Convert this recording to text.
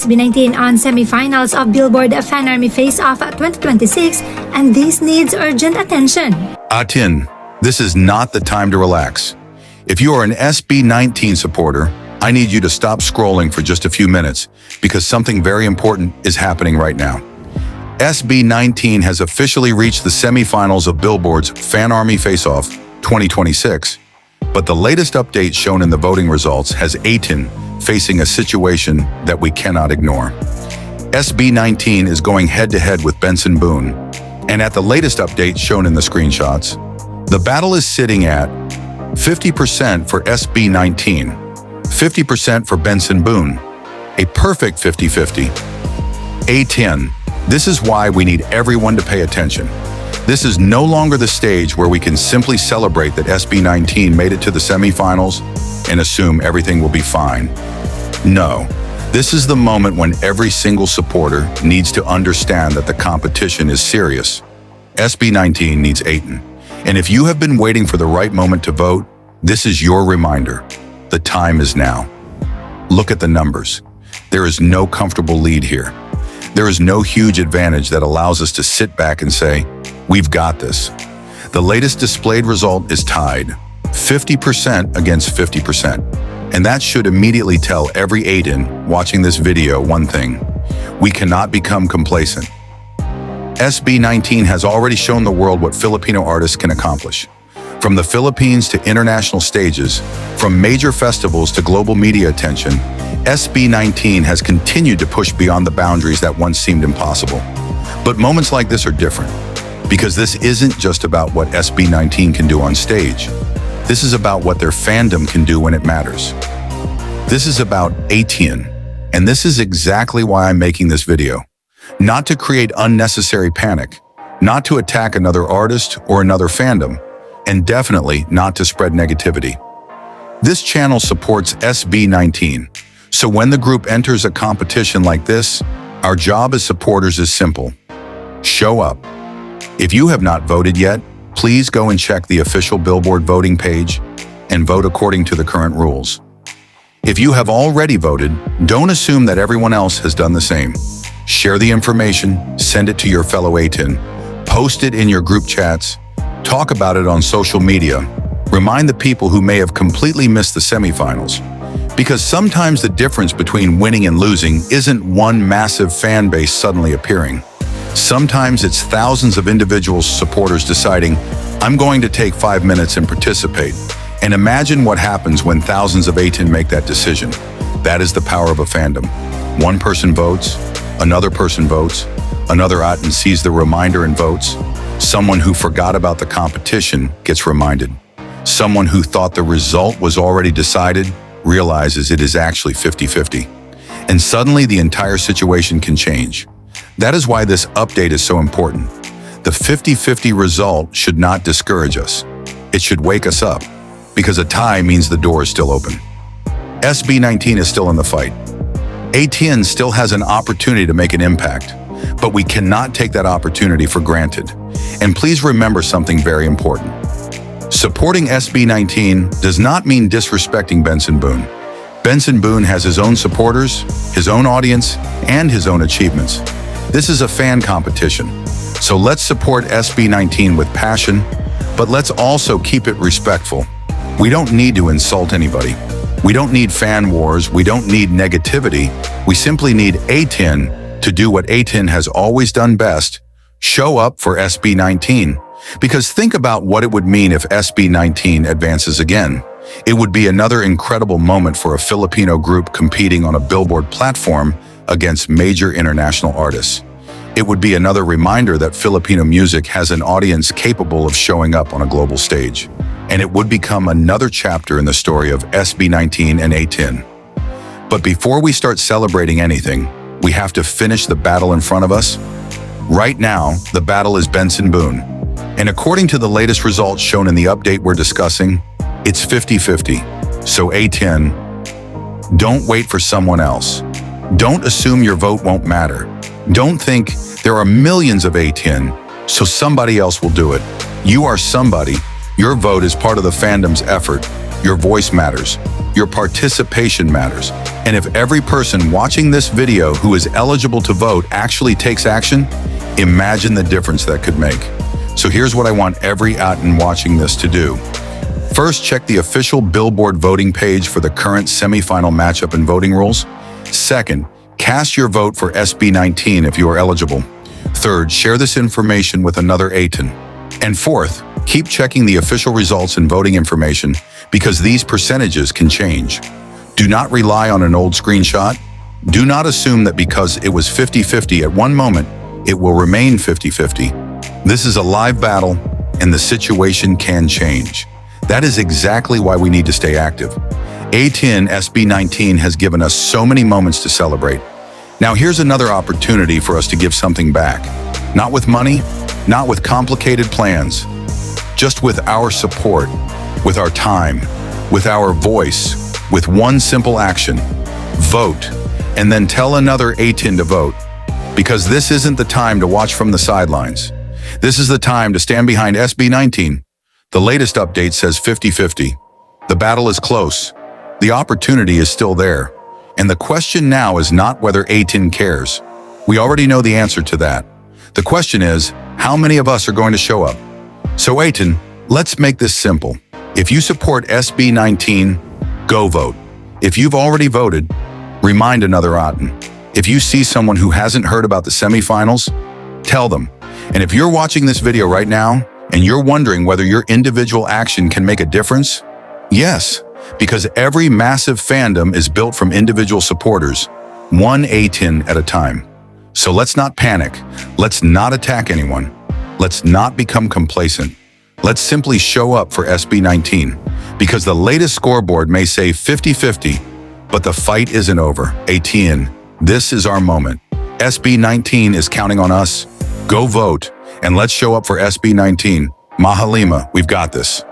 SB19 on semifinals of Billboard Fan Army Face-Off 2026, and this needs urgent attention. A'TIN, this is not the time to relax. If you are an SB19 supporter, I need you to stop scrolling for just a few minutes because something very important is happening right now. SB19 has officially reached the semifinals of Billboard's Fan Army Face-Off 2026, but the latest update shown in the voting results has A'TIN facing a situation that we cannot ignore. SB19 is going head-to-head with Benson Boone, and at the latest update shown in the screenshots, the battle is sitting at 50% for SB19, 50% for Benson Boone, a perfect 50-50. A'TIN, this is why we need everyone to pay attention. This is no longer the stage where we can simply celebrate that SB19 made it to the semifinals and assume everything will be fine. No, this is the moment when every single supporter needs to understand that the competition is serious. SB19 needs A'TIN. And if you have been waiting for the right moment to vote, this is your reminder. The time is now. Look at the numbers. There is no comfortable lead here. There is no huge advantage that allows us to sit back and say, we've got this. The latest displayed result is tied, 50% against 50%. And that should immediately tell every A'TIN watching this video one thing: we cannot become complacent. SB19 has already shown the world what Filipino artists can accomplish. From the Philippines to international stages, from major festivals to global media attention, SB19 has continued to push beyond the boundaries that once seemed impossible. But moments like this are different, because this isn't just about what SB19 can do on stage. This is about what their fandom can do when it matters. This is about A'TIN, and this is exactly why I'm making this video. Not to create unnecessary panic, not to attack another artist or another fandom, and definitely not to spread negativity. This channel supports SB19, so when the group enters a competition like this, our job as supporters is simple: show up. If you have not voted yet, please go and check the official Billboard voting page and vote according to the current rules. If you have already voted, don't assume that everyone else has done the same. Share the information, send it to your fellow A'TIN, post it in your group chats, talk about it on social media, remind the people who may have completely missed the semifinals. Because sometimes the difference between winning and losing isn't one massive fan base suddenly appearing. Sometimes it's thousands of individual supporters deciding, I'm going to take 5 minutes and participate. And imagine what happens when thousands of A'TIN make that decision. That is the power of a fandom. One person votes, another person votes, another A'TIN sees the reminder and votes. Someone who forgot about the competition gets reminded. Someone who thought the result was already decided realizes it is actually 50-50. And suddenly the entire situation can change. That is why this update is so important. The 50-50 result should not discourage us. It should wake us up, because a tie means the door is still open. SB19 is still in the fight. A'TIN still has an opportunity to make an impact, but we cannot take that opportunity for granted. And please remember something very important. Supporting SB19 does not mean disrespecting Benson Boone. Benson Boone has his own supporters, his own audience, and his own achievements. This is a fan competition, so let's support SB19 with passion, but let's also keep it respectful. We don't need to insult anybody. We don't need fan wars. We don't need negativity. We simply need A'TIN to do what A'TIN has always done best: show up for SB19. Because think about what it would mean if SB19 advances again. It would be another incredible moment for a Filipino group competing on a Billboard platform against major international artists. It would be another reminder that Filipino music has an audience capable of showing up on a global stage. And it would become another chapter in the story of SB19 and A'TIN. But before we start celebrating anything, we have to finish the battle in front of us. Right now, the battle is Benson Boone. And according to the latest results shown in the update we're discussing, it's 50-50. So A'TIN, don't wait for someone else. Don't assume your vote won't matter. Don't think there are millions of A'TIN, so somebody else will do it. You are somebody. Your vote is part of the fandom's effort. Your voice matters. Your participation matters. And if every person watching this video who is eligible to vote actually takes action, imagine the difference that could make. So here's what I want every A'TIN watching this to do. First, check the official Billboard voting page for the current semifinal matchup and voting rules. Second, cast your vote for SB19 if you are eligible. Third, share this information with another A'TIN. And fourth, keep checking the official results and voting information because these percentages can change. Do not rely on an old screenshot. Do not assume that because it was 50-50 at one moment, it will remain 50-50. This is a live battle and the situation can change. That is exactly why we need to stay active. A'TIN SB19 has given us so many moments to celebrate. Now here's another opportunity for us to give something back. Not with money, not with complicated plans, just with our support, with our time, with our voice, with one simple action. Vote, and then tell another A'TIN to vote. Because this isn't the time to watch from the sidelines. This is the time to stand behind SB19. The latest update says 50-50. The battle is close. The opportunity is still there. And the question now is not whether A'TIN cares. We already know the answer to that. The question is, how many of us are going to show up? So A'TIN, let's make this simple. If you support SB19, go vote. If you've already voted, remind another A'TIN. If you see someone who hasn't heard about the semifinals, tell them. And if you're watching this video right now, and you're wondering whether your individual action can make a difference, yes, because every massive fandom is built from individual supporters, one A'TIN at a time. So let's not panic. Let's not attack anyone. Let's not become complacent. Let's simply show up for SB19, because the latest scoreboard may say 50-50, but the fight isn't over. A'TIN, this is our moment. SB19 is counting on us. Go vote, and let's show up for SB19. Mahalima, we've got this.